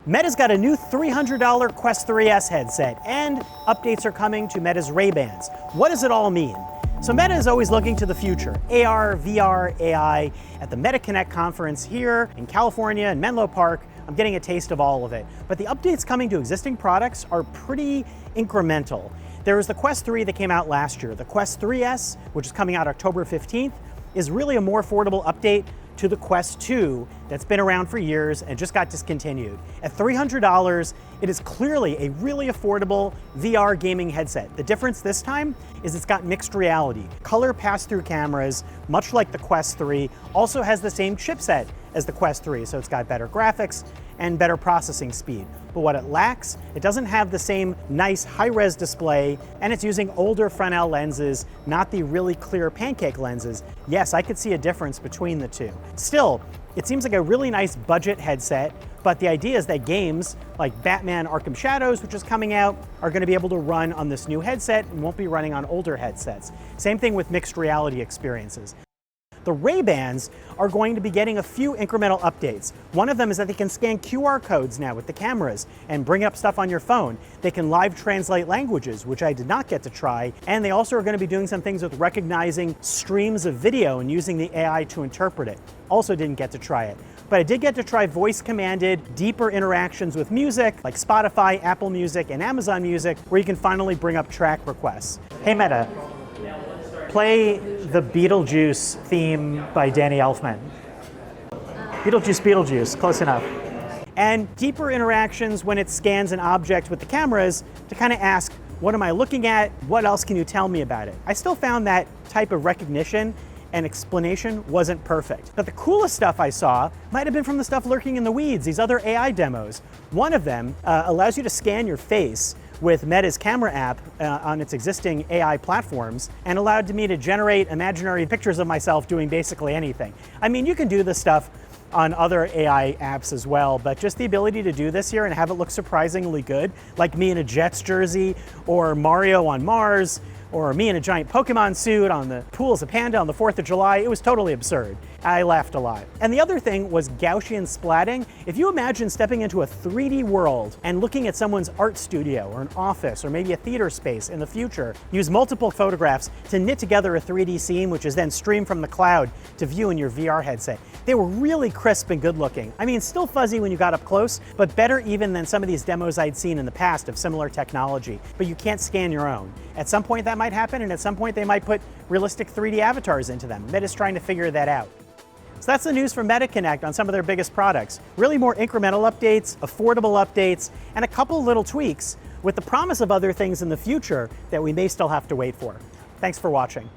Meta's got a new $300 Quest 3S headset, and updates are coming to Meta's Ray-Bans. What does it all mean? So Meta is always looking to the future. AR, VR, AI. At the MetaConnect conference here in California in Menlo Park, I'm getting a taste of all of it. But the updates coming to existing products are pretty incremental. There was the Quest 3 that came out last year. The Quest 3S, which is coming out October 15th, is really a more affordable update to the Quest 2 that's been around for years and just got discontinued. At $300, it is clearly a really affordable VR gaming headset. The difference this time is it's got mixed reality. Color pass-through cameras, much like the Quest 3, also has the same chipset as the Quest 3, so it's got better graphics and better processing speed. But what it lacks, it doesn't have the same nice high-res display, and it's using older Fresnel lenses, not the really clear pancake lenses. Yes, I could see a difference between the two. Still, it seems like a really nice budget headset, but the idea is that games like Batman Arkham Shadows, which is coming out, are going to be able to run on this new headset and won't be running on older headsets. Same thing with mixed reality experiences. The Ray-Bans are going to be getting a few incremental updates. One of them is that they can scan QR codes now with the cameras and bring up stuff on your phone. They can live translate languages, which I did not get to try. And they also are going to be doing some things with recognizing streams of video and using the AI to interpret it. Also didn't get to try it. But I did get to try voice-commanded, deeper interactions with music, like Spotify, Apple Music, and Amazon Music, where you can finally bring up track requests. Hey Meta, play the Beetlejuice theme by Danny Elfman. Beetlejuice, Beetlejuice, close enough. And deeper interactions when it scans an object with the cameras to kind of ask, what am I looking at? What else can you tell me about it? I still found that type of recognition and explanation wasn't perfect. But the coolest stuff I saw might have been from the stuff lurking in the weeds, these other AI demos. One of them allows you to scan your face with Meta's camera app on its existing AI platforms, and allowed me to generate imaginary pictures of myself doing basically anything. I mean, you can do this stuff on other AI apps as well, but just the ability to do this here and have it look surprisingly good, like me in a Jets jersey, or Mario on Mars, or me in a giant Pokemon suit on the pool as a panda on the 4th of July, it was totally absurd. I laughed a lot. And the other thing was Gaussian splatting. If you imagine stepping into a 3D world and looking at someone's art studio or an office or maybe a theater space in the future, use multiple photographs to knit together a 3D scene, which is then streamed from the cloud to view in your VR headset. They were really crisp and good looking. I mean, still fuzzy when you got up close, but better even than some of these demos I'd seen in the past of similar technology. But you can't scan your own. At some point that might happen, and at some point they might put realistic 3D avatars into them. Meta's trying to figure that out. So that's the news from MetaConnect on some of their biggest products. Really more incremental updates, affordable updates, and a couple little tweaks with the promise of other things in the future that we may still have to wait for. Thanks for watching.